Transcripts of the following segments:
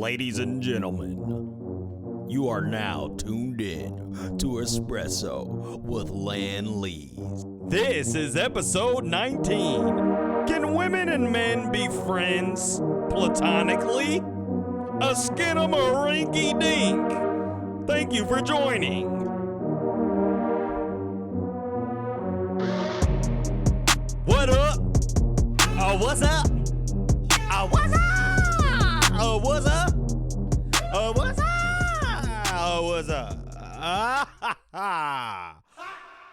Ladies and gentlemen, you are now tuned in to ESPRESS-O with LANLEEZE. This is episode 19. Can women and men be friends platonically? A skinamarinky-dink. Thank you for joining. What up? Oh, what's up? Oh, what's up? Oh, what's up? Oh, what's up? Oh, what's up?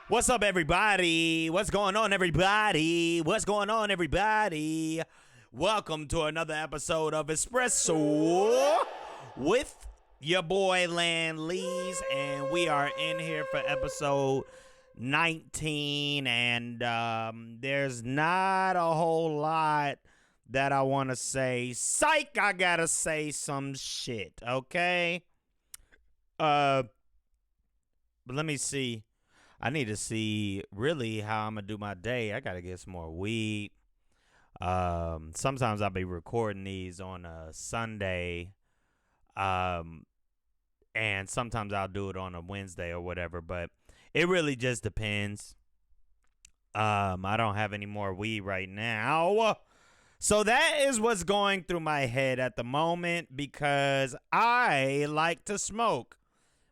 What's up, everybody? What's going on, everybody? What's going on, everybody? Welcome to another episode of ESPRESS-O with your boy LANLEEZE, and we are in here for episode 19, and there's not a whole lot that I want to say. Psych, I gotta say some shit, okay? But let me see. I need to see really how I'm gonna do my day. I gotta get some more weed. Sometimes I'll be recording these on a Sunday, and sometimes I'll do it on a Wednesday or whatever, but it really just depends. I don't have any more weed right now. So that is what's going through my head at the moment because I like to smoke.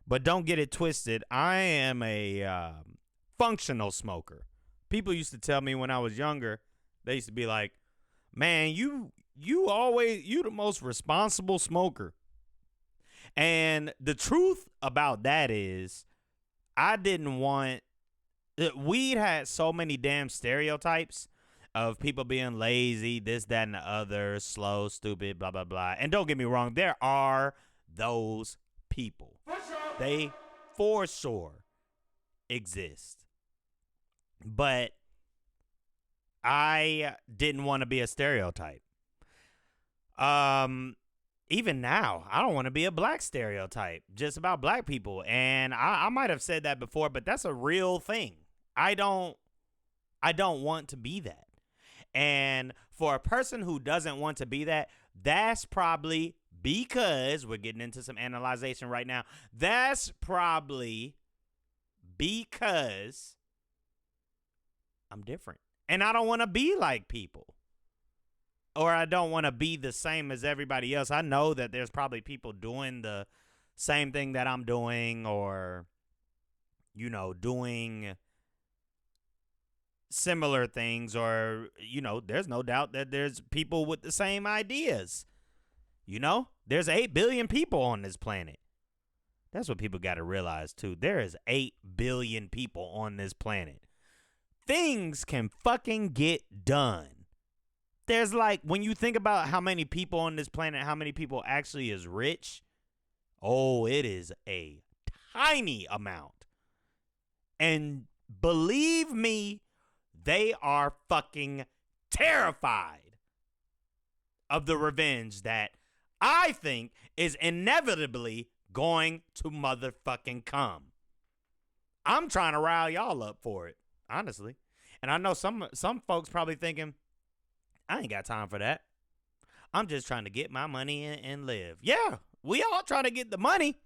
But don't get it twisted. I am a functional smoker. People used to tell me when I was younger, they used to be like, man, you the most responsible smoker. And the truth about that is I didn't want weed had so many damn stereotypes of people being lazy, this, that, and the other, slow, stupid, blah, blah, blah. And don't get me wrong, there are those people. They for sure exist. But I didn't want to be a stereotype. Even now, I don't want to be a black stereotype just about black people. And I might have said that before, but that's a real thing. I don't want to be that. And for a person who doesn't want to be that, that's probably because we're getting into some analyzation right now. That's probably because I'm different. And I don't want to be like people. Or I don't want to be the same as everybody else. I know that there's probably people doing the same thing that I'm doing or, you know, doing similar things or, you know, there's no doubt that there's people with the same ideas. You know, there's 8 billion people on this planet. That's what people got to realize, too. There is 8 billion people on this planet. Things can fucking get done. There's like, when you think about how many people on this planet, how many people actually is rich, oh, it is a tiny amount. And believe me, they are fucking terrified of the revenge that I think is inevitably going to motherfucking come. I'm trying to rile y'all up for it, honestly. And I know some folks probably thinking, I ain't got time for that. I'm just trying to get my money and live. Yeah, we all trying to get the money.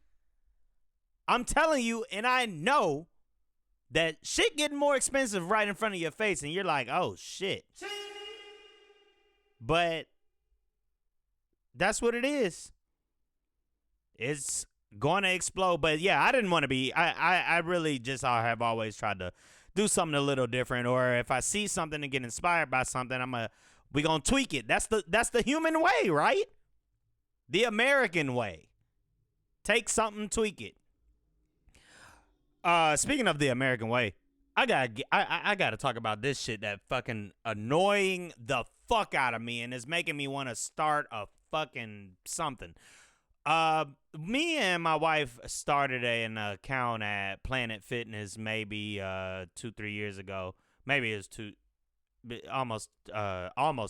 I'm telling you, and I know that shit getting more expensive right in front of your face, and you're like, oh, shit. But that's what it is. It's going to explode. But, yeah, I didn't want to be. I really just have always tried to do something a little different. Or if I see something and get inspired by something, we going to tweak it. That's the human way, right? The American way. Take something, tweak it. Speaking of the American way, I gotta talk about this shit that fucking annoying the fuck out of me and is making me want to start a fucking something. Me and my wife started an account at Planet Fitness maybe 2-3 years ago. Maybe it's almost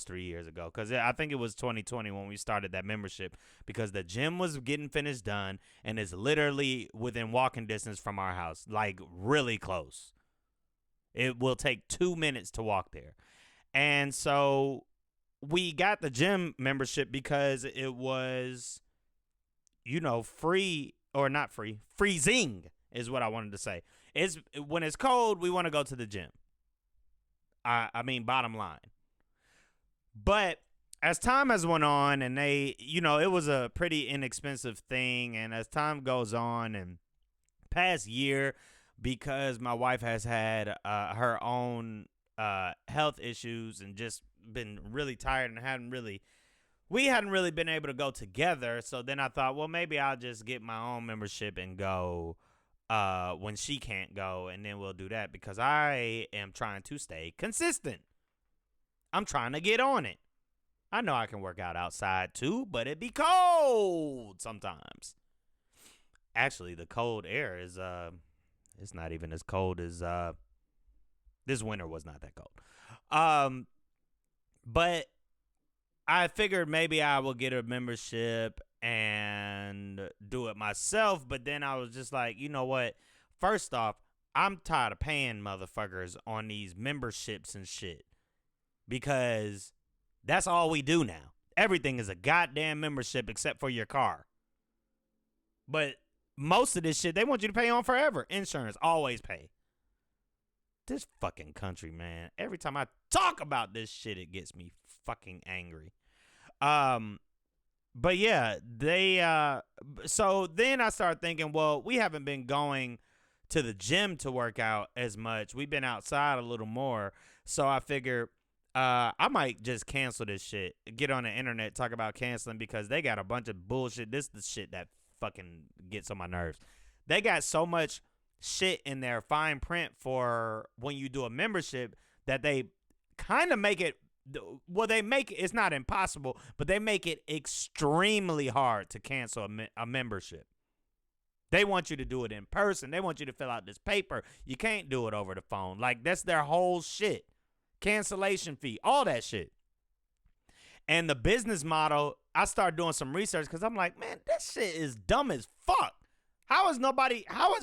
3 years ago, because I think it was 2020 when we started that membership, because the gym was getting finished done and is literally within walking distance from our house, like really close. It will take 2 minutes to walk there. And so we got the gym membership because it was free or not free, freezing is what I wanted to say. It's when it's cold, we want to go to the gym. I mean, bottom line. But as time has went on, and it was a pretty inexpensive thing, and as time goes on, and past year, because my wife has had her own health issues and just been really tired and we hadn't really been able to go together. So then I thought, well, maybe I'll just get my own membership and go when she can't go, and then we'll do that because I am trying to stay consistent. I'm trying to get on it. I know I can work out outside too, but it be cold sometimes. Actually, the cold air is it's not even as cold as this winter was not that cold. But I figured maybe I will get a membership and do it myself, but then I was just like, you know what? First off, I'm tired of paying motherfuckers on these memberships and shit because that's all we do now. Everything is a goddamn membership except for your car. But most of this shit, they want you to pay on forever. Insurance, always pay. This fucking country, man. Every time I talk about this shit, it gets me fucking angry. But yeah, so then I started thinking, well, we haven't been going to the gym to work out as much. We've been outside a little more. So I figured I might just cancel this shit. Get on the internet, talk about canceling because they got a bunch of bullshit. This is the shit that fucking gets on my nerves. They got so much shit in their fine print for when you do a membership that they kind of make it, well, they make it, it's not impossible, but they make it extremely hard to cancel a membership. They want you to do it in person. They want you to fill out this paper. You can't do it over the phone. Like, that's their whole shit. Cancellation fee, all that shit. And the business model, I started doing some research because I'm like, man, this shit is dumb as fuck. How is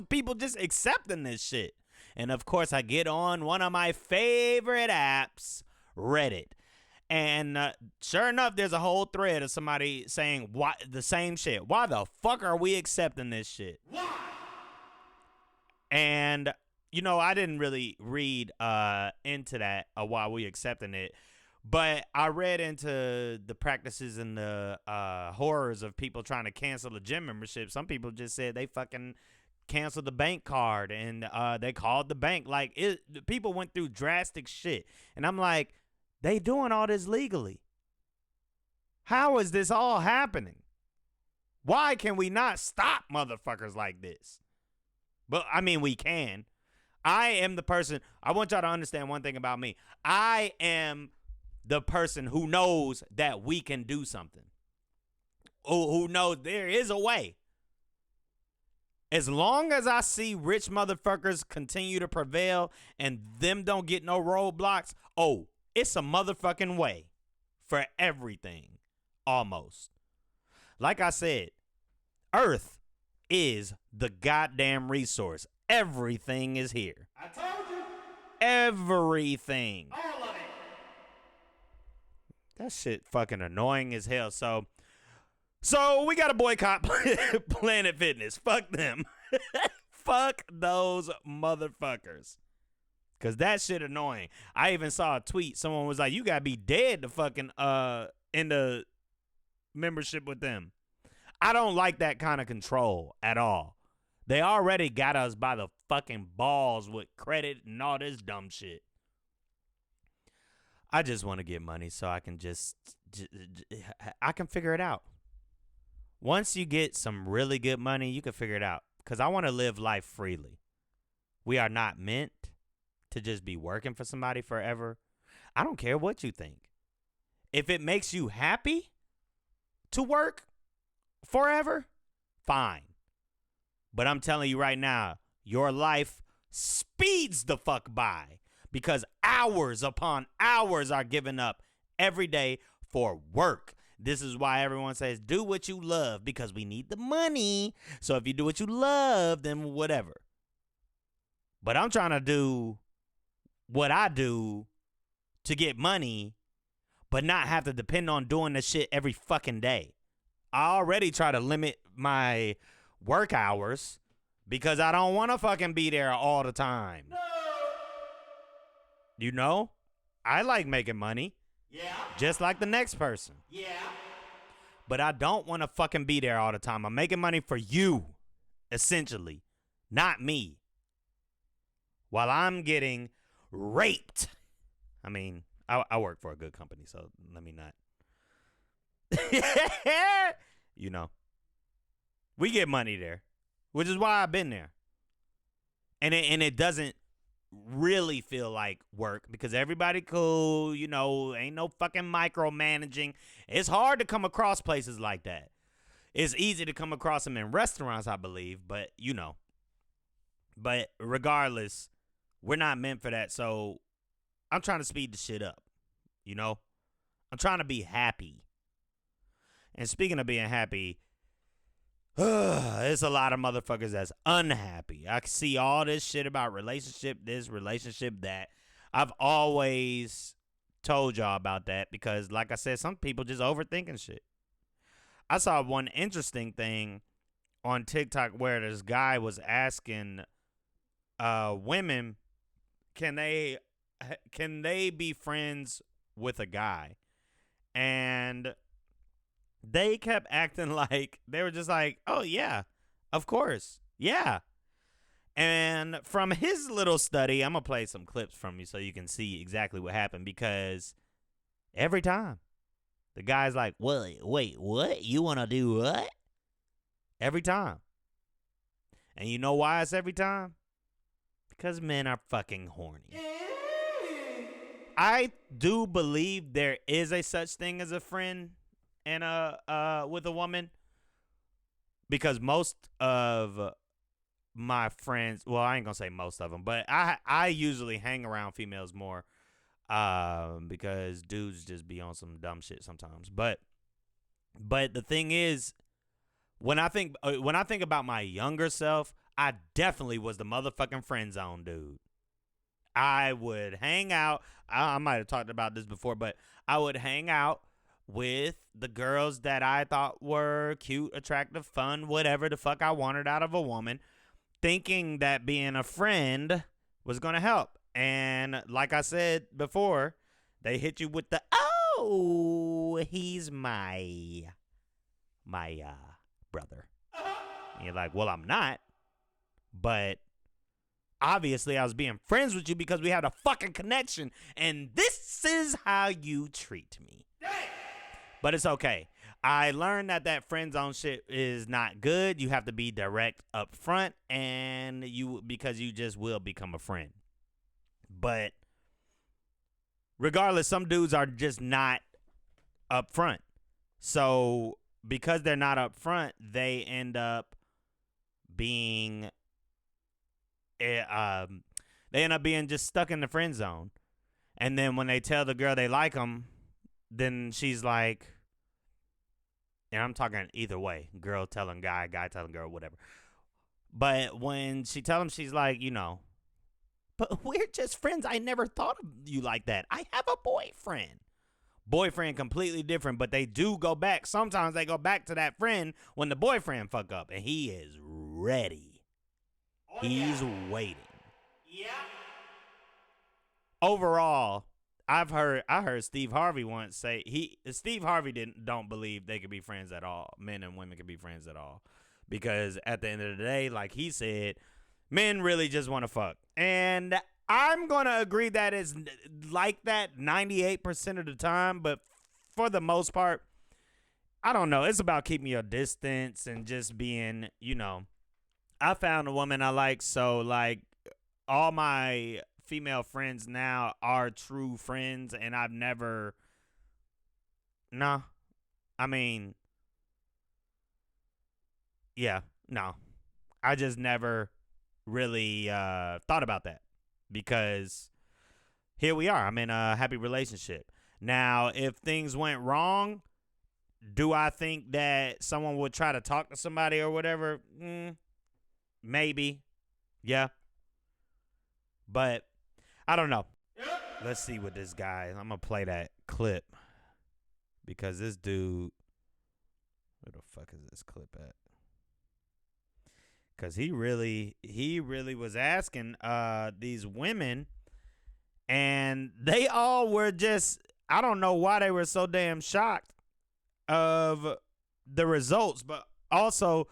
people just accepting this shit? And of course, I get on one of my favorite apps, Reddit. And sure enough, there's a whole thread of somebody saying the same shit. Why the fuck are we accepting this shit? Why? And, I didn't really read into that why we accepting it. But I read into the practices and the horrors of people trying to cancel the gym membership. Some people just said they fucking canceled the bank card and they called the bank. Like, people went through drastic shit. And I'm like, they doing all this legally. How is this all happening? Why can we not stop motherfuckers like this? But, I mean, we can. I am the person. I want y'all to understand one thing about me. I am the person who knows that we can do something. Who knows there is a way. As long as I see rich motherfuckers continue to prevail and them don't get no roadblocks, it's a motherfucking way for everything, almost. Like I said, Earth is the goddamn resource. Everything is here. I told you. Everything. All of it. That shit fucking annoying as hell. So we got to boycott Planet Fitness. Fuck them. Fuck those motherfuckers. Because that shit annoying. I even saw a tweet. Someone was like, you got to be dead to fucking in the membership with them. I don't like that kind of control at all. They already got us by the fucking balls with credit and all this dumb shit. I just want to get money so I can I can figure it out. Once you get some really good money, you can figure it out. Because I want to live life freely. We are not meant to just be working for somebody forever. I don't care what you think. If it makes you happy to work forever, fine. But I'm telling you right now, your life speeds the fuck by because hours upon hours are given up every day for work. This is why everyone says, do what you love because we need the money. So if you do what you love, then whatever. But I'm trying to do what I do to get money, but not have to depend on doing this shit every fucking day. I already try to limit my work hours because I don't want to fucking be there all the time. No. You know? I like making money. Yeah. Just like the next person. Yeah. But I don't want to fucking be there all the time. I'm making money for you, essentially, not me. While I'm getting raped. I mean, I work for a good company, so let me not. You know. We get money there, which is why I've been there. And it doesn't really feel like work because everybody cool, you know, ain't no fucking micromanaging. It's hard to come across places like that. It's easy to come across them in restaurants, I believe, but you know. But regardless, we're not meant for that. So I'm trying to speed the shit up, you know? I'm trying to be happy. And speaking of being happy, there's a lot of motherfuckers that's unhappy. I see all this shit about this relationship that. I've always told y'all about that because, like I said, some people just overthinking shit. I saw one interesting thing on TikTok where this guy was asking women, can they be friends with a guy? And they kept acting like they were just like, oh, yeah, of course. Yeah. And from his little study, I'm going to play some clips from you so you can see exactly what happened because every time the guy's like, wait, what? You want to do what? Every time. And you know why it's every time? Because men are fucking horny. I do believe there is a such thing as a friend and with a woman because most of my friends, well, I ain't gonna say most of them, but I usually hang around females more because dudes just be on some dumb shit sometimes. But the thing is, when I think about my younger self, I definitely was the motherfucking friend zone dude. I would hang out. I might have talked about this before, but I would hang out with the girls that I thought were cute, attractive, fun, whatever the fuck I wanted out of a woman, thinking that being a friend was going to help. And like I said before, they hit you with the, oh, he's my brother. And you're like, well, I'm not. But obviously I was being friends with you because we had a fucking connection. And this is how you treat me. But it's okay. I learned that friend zone shit is not good. You have to be direct up front and because you just will become a friend. But regardless, some dudes are just not up front. So because they're not up front, they end up being just stuck in the friend zone. And then when they tell the girl they like them, then she's like, and I'm talking either way, girl telling guy telling girl, whatever. But when she tells him, she's like, you know, but we're just friends. I never thought of you like that. I have a boyfriend. Boyfriend completely different, but they do go back. Sometimes they go back to that friend when the boyfriend fuck up, and he is ready. Oh, he's waiting. Yeah. Overall, I heard Steve Harvey once say Steve Harvey don't believe they could be friends at all. Men and women could be friends at all. Because at the end of the day, like he said, men really just want to fuck. And I'm going to agree that it's like that 98% of the time, but for the most part, I don't know. It's about keeping your distance and just being, you know, I found a woman I like, so like all my female friends now are true friends, and I've never, no, I mean, yeah, no, I just never really thought about that because here we are. I'm in a happy relationship. Now, if things went wrong, do I think that someone would try to talk to somebody or whatever? Maybe. Yeah. But I don't know. Let's see what this guy, I'm going to play that clip because this dude, Where the fuck is this clip at? Cause he really was asking these women, and they all were just, I don't know why they were so damn shocked of the results, but also,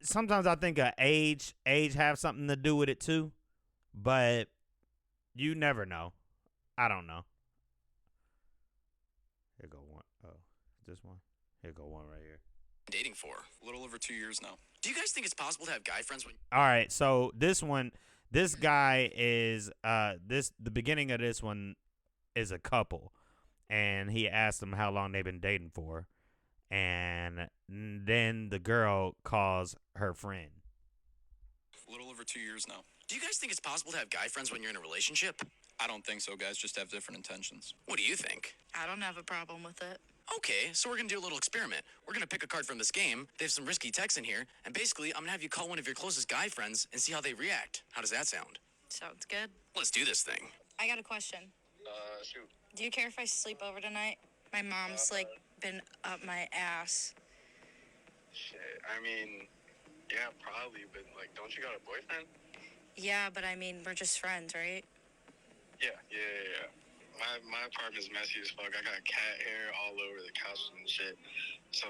sometimes I think age have something to do with it too, but you never know. I don't know. Here go one. Oh, this one. Here go one right here. Dating for a little over 2 years now. Do you guys think it's possible to have guy friends when? All right, so this guy is the beginning of this one is a couple, and he asked them how long they've been dating for, and then the girl calls her friend. A little over 2 years now. Do you guys think it's possible to have guy friends when you're in a relationship? I don't think so. Guys just have different intentions. What do you think? I don't have a problem with it. Okay, so we're gonna do a little experiment. We're gonna pick a card from this game. They have some risky texts in here, and basically, I'm gonna have you call one of your closest guy friends and see how they react. How does that sound? Sounds good. Let's do this thing. I got a question. Shoot. Do you care if I sleep over tonight? My mom's, been up my ass. Shit, I mean, yeah, probably, but, don't you got a boyfriend? Yeah, but we're just friends, right? Yeah. My apartment's messy as fuck. I got cat hair all over the couch and shit. So,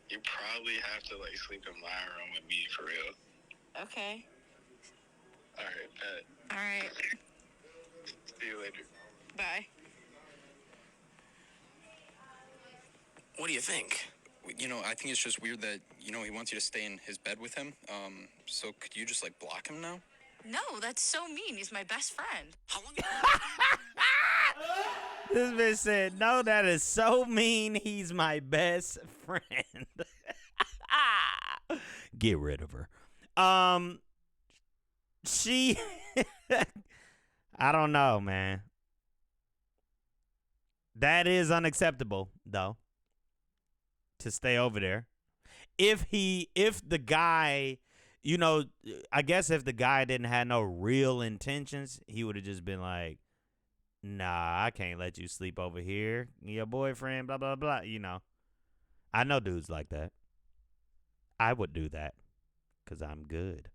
you probably have to, sleep in my room with me, for real. Okay. Alright, bet. All right. See you later. Bye. What do you think? I think it's just weird that, he wants you to stay in his bed with him. So could you just, block him now? No, that's so mean. He's my best friend. How long? This bitch said, "No, that is so mean. He's my best friend." Get rid of her. She, I don't know, man. That is unacceptable, though. To stay over there. If the guy, I guess if the guy didn't have no real intentions, he would have just been like, "Nah, I can't let you sleep over here. Your boyfriend, blah, blah, blah." I know dudes like that. I would do that because I'm good.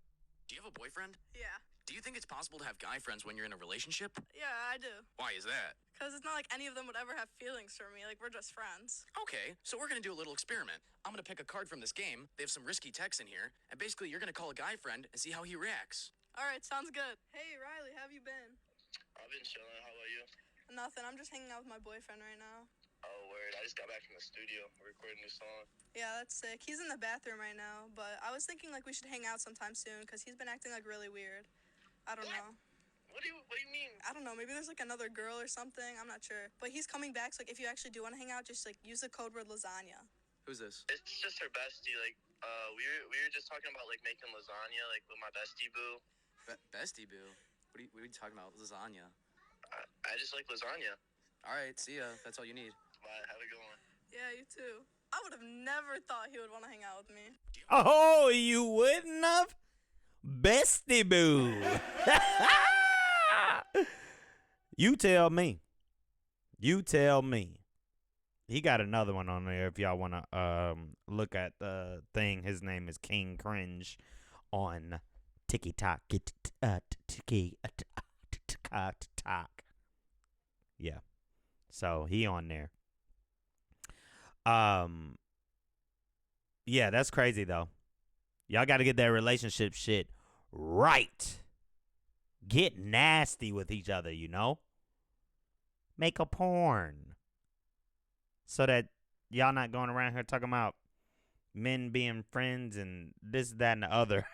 Do you have a boyfriend? Yeah. Do you think it's possible to have guy friends when you're in a relationship? Yeah, I do. Why is that? Because it's not like any of them would ever have feelings for me. We're just friends. Okay, so we're gonna do a little experiment. I'm gonna pick a card from this game. They have some risky texts in here, and basically you're gonna call a guy friend and see how he reacts. All right, sounds good. Hey, Riley, how have you been? I've been chilling. How about you? Nothing. I'm just hanging out with my boyfriend right now. Oh, word. I just got back from the studio. Recording a new song. Yeah, that's sick. He's in the bathroom right now, but I was thinking we should hang out sometime soon because he's been acting really weird. I don't know. What do you mean? I don't know. Maybe there's another girl or something. I'm not sure. But he's coming back, so if you actually do want to hang out, just use the code word lasagna. Who's this? It's just her bestie. We were just talking about making lasagna with my bestie boo. Bestie boo? What are you talking about? Lasagna? I just like lasagna. All right, see ya. That's all you need. Bye. Have a good one. Yeah, you too. I would have never thought he would want to hang out with me. Oh, you wouldn't have? Bestie boo. You tell me. You tell me. He got another one on there if y'all want to look at the thing. His name is King Cringe on TikTok. Yeah. So he on there. Yeah, that's crazy though. Y'all got to get that relationship shit right. Get nasty with each other, Make a porn. So that y'all not going around here talking about men being friends and this, that, and the other.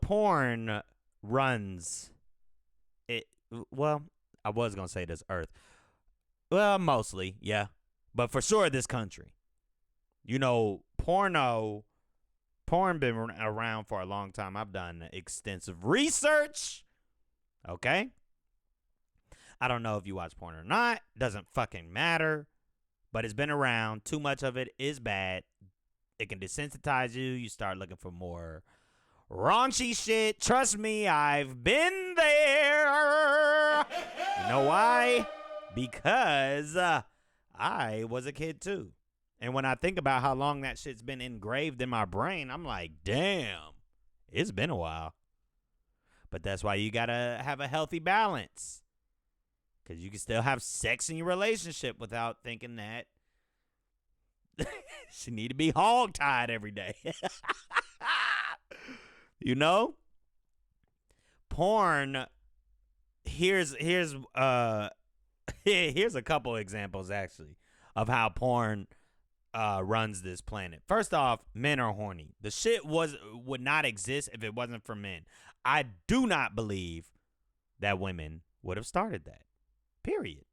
Porn runs it. Well, I was going to say this earth. Well, mostly, yeah. But for sure this country. Porn been around for a long time. I've done extensive research. Okay? I don't know if you watch porn or not. Doesn't fucking matter. But it's been around. Too much of it is bad. It can desensitize you. You start looking for more raunchy shit. Trust me, I've been there. You know why? Because I was a kid too. And when I think about how long that shit's been engraved in my brain, I'm like, damn, it's been a while. But that's why you gotta have a healthy balance. Because you can still have sex in your relationship without thinking that she need to be hog-tied every day. You know? Porn, here's a couple examples, actually, of how porn runs this planet. First off, men are horny. The shit would not exist if it wasn't for men. I do not believe that women would have started that. Period.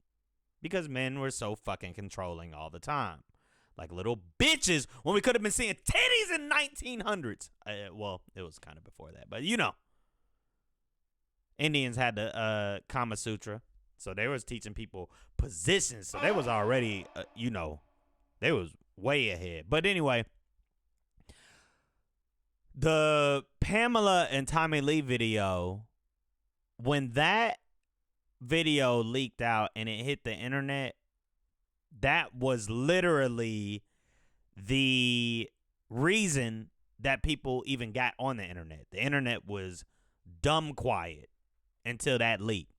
Because men were so fucking controlling all the time. Like little bitches when we could have been seeing titties in 1900s. Well, it was kind of before that, but you know. Indians had the Kama Sutra. So they was teaching people positions. So they was already, they was way ahead. But anyway, the Pamela and Tommy Lee video, when that video leaked out and it hit the internet, that was literally the reason that people even got on the internet. The internet was dumb quiet until that leaked.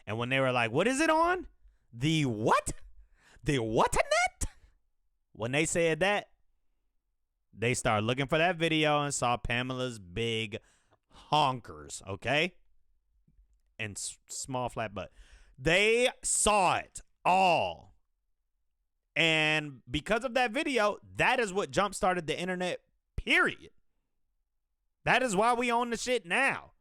And when they were like, what is it on? The what? The what-a-net? When they said that, they started looking for that video and saw Pamela's big honkers, okay? And small flat butt. They saw it all. And because of that video, that is what jump-started the internet, period. That is why we own the shit now.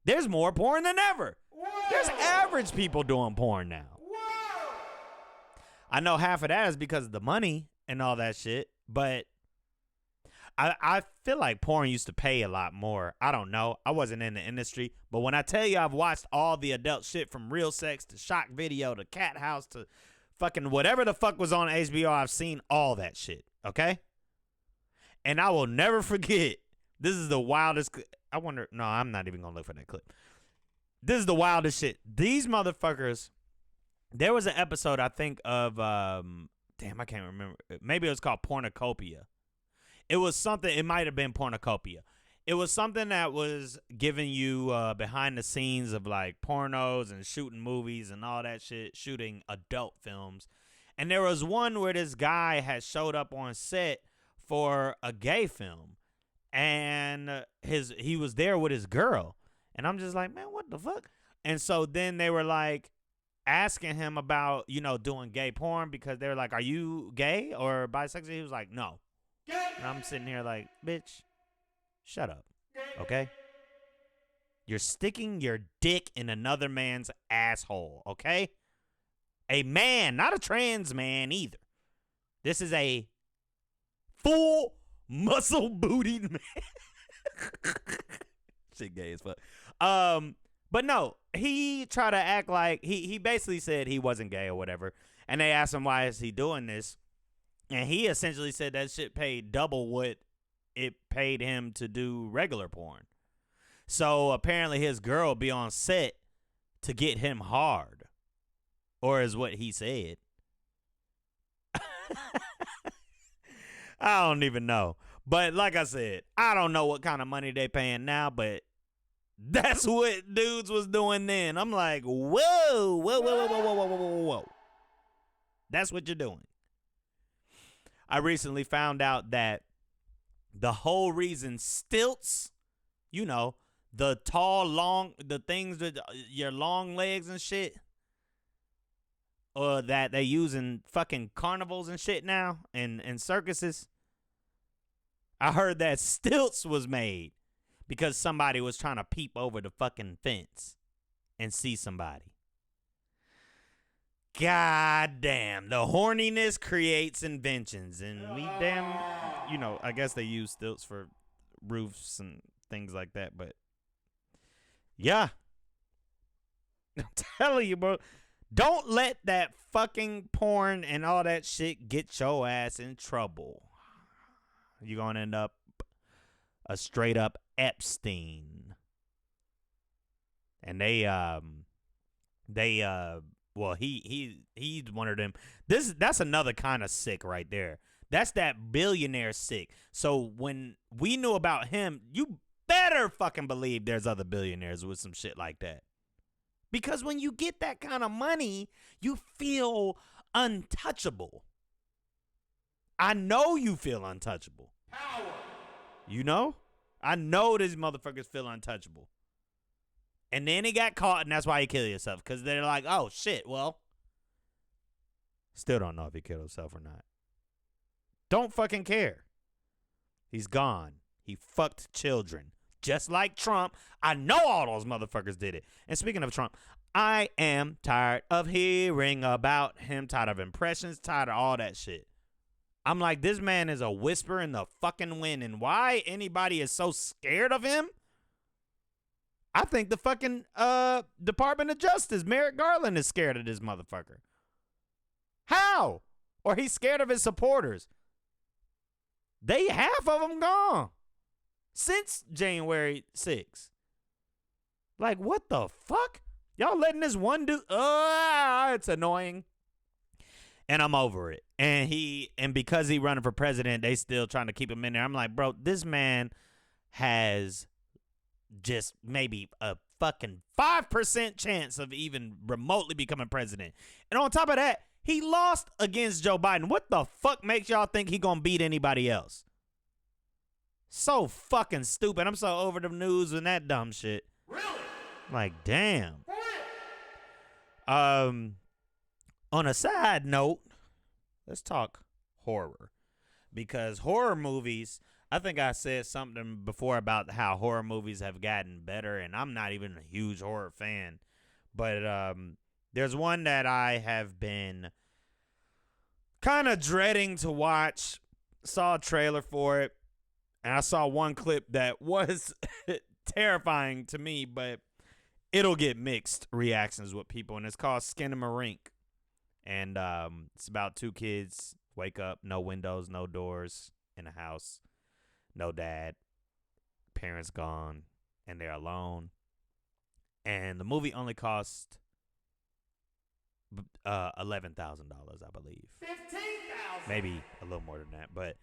There's more porn than ever. Whoa. There's average people doing porn now. Whoa. I know half of that is because of the money and all that shit, but I feel like porn used to pay a lot more. I don't know. I wasn't in the industry, but when I tell you I've watched all the adult shit from Real Sex to Shock Video to Cat House to fucking whatever the fuck was on HBO, I've seen all that shit, okay? And I will never forget, this is the wildest, no, I'm not even going to look for that clip. This is the wildest shit. These motherfuckers, there was an episode, I think, of, I can't remember. Maybe it was called Pornocopia. It was something, it might have been Pornocopia. It was something that was giving you behind the scenes of like pornos and shooting movies and all that shit, shooting adult films. And there was one where this guy had showed up on set for a gay film. And he was there with his girl. And I'm just like, man, what the fuck? And so then they were like asking him about, doing gay porn because they were like, are you gay or bisexual? He was like, no. And I'm sitting here like, bitch, shut up, okay? You're sticking your dick in another man's asshole, okay? A man, not a trans man either. This is a full muscle-bootied man. Shit gay as fuck. But no, he tried to act like, he basically said he wasn't gay or whatever. And they asked him, why is he doing this? And he essentially said that shit paid double what it paid him to do regular porn. So apparently his girl be on set to get him hard. Or is what he said. I don't even know. But like I said, I don't know what kind of money they paying now, but that's what dudes was doing then. I'm like, whoa. That's what you're doing. I recently found out that the whole reason stilts, the tall, long, the things with your long legs and shit, or that they use in fucking carnivals and shit now and circuses. I heard that stilts was made because somebody was trying to peep over the fucking fence and see somebody. God damn, the horniness creates inventions, and we I guess they use stilts for roofs and things like that, but yeah. I'm telling you, bro, don't let that fucking porn and all that shit get your ass in trouble. You're going to end up a straight up Epstein. And they Well, he's one of them. That's another kind of sick right there. That's that billionaire sick. So when we knew about him, you better fucking believe there's other billionaires with some shit like that. Because when you get that kind of money, you feel untouchable. I know you feel untouchable. Power. You know? I know these motherfuckers feel untouchable. And then he got caught, and that's why he killed himself. Because they're like, oh, shit, well. Still don't know if he killed himself or not. Don't fucking care. He's gone. He fucked children. Just like Trump. I know all those motherfuckers did it. And speaking of Trump, I am tired of hearing about him. Tired of impressions. Tired of all that shit. I'm like, this man is a whisper in the fucking wind. And why anybody is so scared of him? I think the fucking Department of Justice, Merrick Garland, is scared of this motherfucker. How? Or he's scared of his supporters. Half of them gone since January 6th. Like, what the fuck? Y'all letting this one dude, it's annoying. And I'm over it. And because he running for president, they still trying to keep him in there. I'm like, bro, this man has just maybe a fucking 5% chance of even remotely becoming president. And on top of that, he lost against Joe Biden. What the fuck makes y'all think he gonna beat anybody else? So fucking stupid. I'm so over the news and that dumb shit. Really? Like, damn. On a side note, let's talk horror. Because horror movies, I think I said something before about how horror movies have gotten better, and I'm not even a huge horror fan. But there's one that I have been kind of dreading to watch. Saw a trailer for it, and I saw one clip that was terrifying to me, but it'll get mixed reactions with people, and it's called Skinamarink. And it's about two kids wake up, no windows, no doors in a house, no dad, parents gone, and they're alone. And the movie only cost $11,000, I believe. $15,000. Maybe a little more than that, but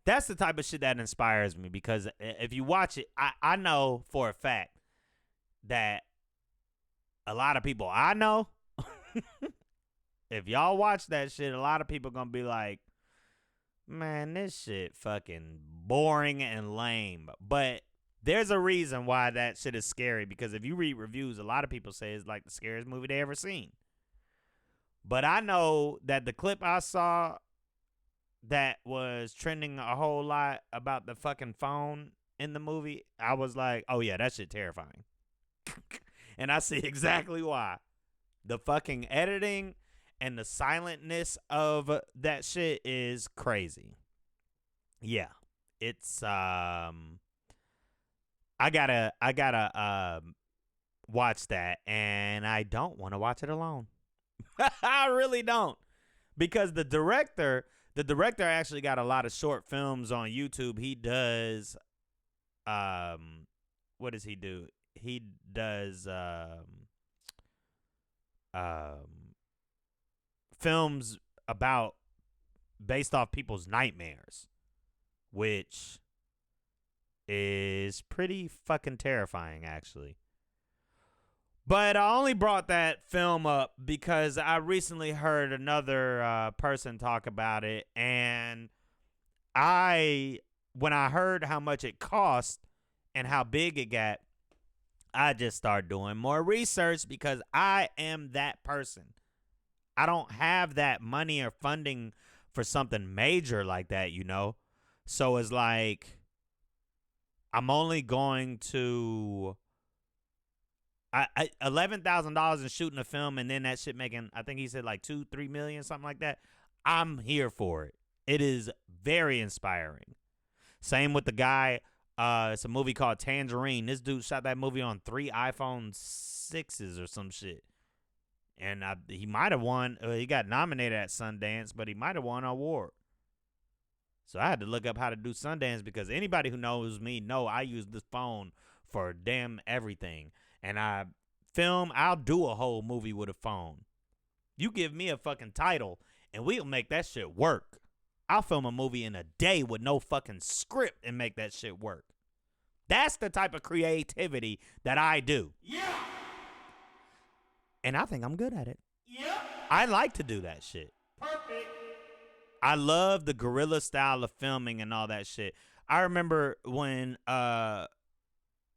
that's the type of shit that inspires me, because if you watch it, I know for a fact that a lot of people I know, if y'all watch that shit, a lot of people gonna be like, man, this shit fucking boring and lame. But there's a reason why that shit is scary, because if you read reviews, a lot of people say it's like the scariest movie they ever seen. But I know that the clip I saw that was trending a whole lot about the fucking phone in the movie, I was like, oh yeah, that shit terrifying. And I see exactly why. The fucking editing and the silentness of that shit is crazy. Yeah. It's I gotta watch that, and I don't want to watch it alone. I really don't. Because the director actually got a lot of short films on YouTube. He does what does he do? He does films based off people's nightmares, which is pretty fucking terrifying, actually. But I only brought that film up because I recently heard another person talk about it, and when I heard how much it cost and how big it got, I just started doing more research, because I am that person. I don't have that money or funding for something major like that, you know? So it's like, I'm only going to $11,000 in shooting a film, and then that shit making, I think he said like 2-3 million, something like that. I'm here for it. It is very inspiring. Same with the guy. It's a movie called Tangerine. This dude shot that movie on 3 iPhone 6s or some shit. And he might have won. He got nominated at Sundance, but he might have won an award. So I had to look up how to do Sundance, because anybody who knows me know I use this phone for damn everything. And I'll do a whole movie with a phone. You give me a fucking title, and we'll make that shit work. I'll film a movie in a day with no fucking script and make that shit work. That's the type of creativity that I do. Yeah. And I think I'm good at it. Yeah. I like to do that shit. Perfect. I love the guerrilla style of filming and all that shit. I remember when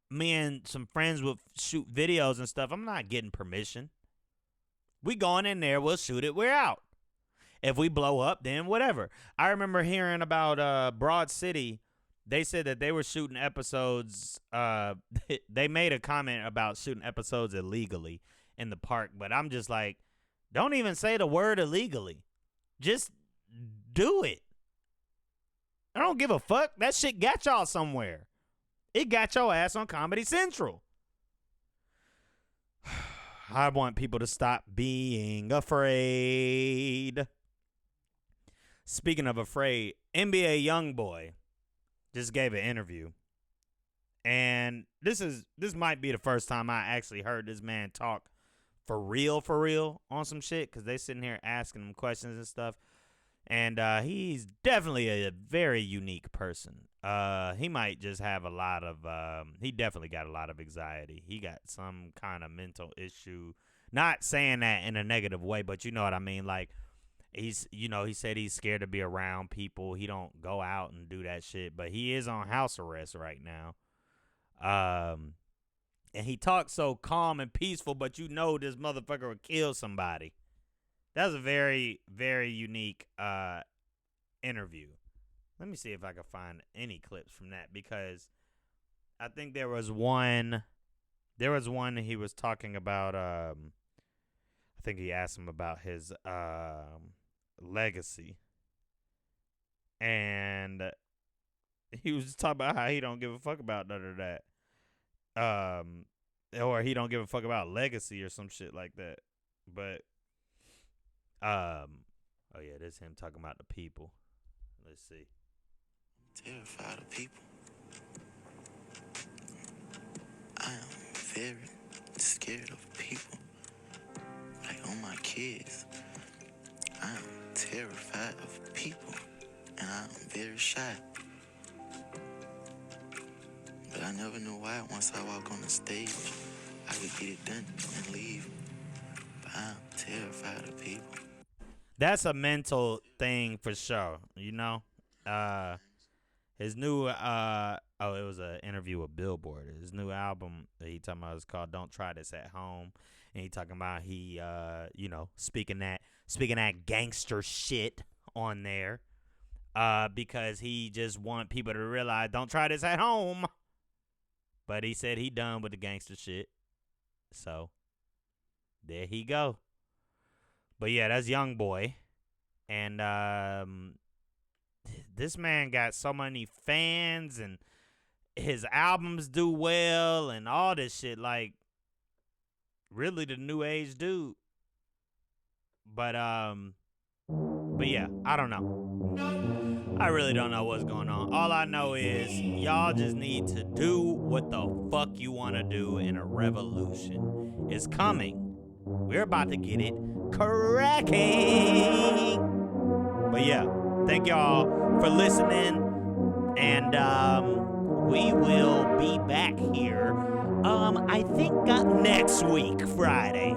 me and some friends would shoot videos and stuff. I'm not getting permission. We going in there, we'll shoot it, we're out. If we blow up, then whatever. I remember hearing about Broad City. They said that they were shooting episodes. They made a comment about shooting episodes illegally in the park, but I'm just like, don't even say the word illegally. Just do it. I don't give a fuck. That shit got y'all somewhere. It got your ass on Comedy Central. I want people to stop being afraid. Speaking of afraid, NBA YoungBoy just gave an interview. And this might be the first time I actually heard this man talk for real on some shit, because they sitting here asking him questions and stuff. And he's definitely a very unique person. He might just have a lot of, he definitely got a lot of anxiety. He got some kind of mental issue. Not saying that in a negative way, but you know what I mean? Like, he said he's scared to be around people. He don't go out and do that shit, but he is on house arrest right now. And he talks so calm and peaceful, but you know this motherfucker would kill somebody. That was a very, very unique interview. Let me see if I can find any clips from that, because I think there was one that he was talking about. I think he asked him about his legacy, and he was just talking about how he don't give a fuck about none of that, or he don't give a fuck about legacy or some shit like that. But oh yeah, this is him talking about the people. Let's see. Terrified of people. I am very scared of people. Like on my kids. I am terrified of people. And I am very shy. But I never knew why once I walk on the stage, I could get it done and leave. But I am terrified of people. That's a mental thing for sure, you know? His new, it was an interview with Billboard. His new album that he talking about is called Don't Try This at Home. And he talking about he, speaking that gangster shit on there, because he just want people to realize don't try this at home. But he said he done with the gangster shit. So, there he go. But yeah, that's YoungBoy. And this man got so many fans, and his albums do well and all this shit. Like, really the new age dude. But yeah, I don't know. I really don't know what's going on. All I know is y'all just need to do what the fuck you want to do, and a revolution is coming. We're about to get it cracking. But yeah, thank y'all for listening, and we will be back here, I think next week, Friday.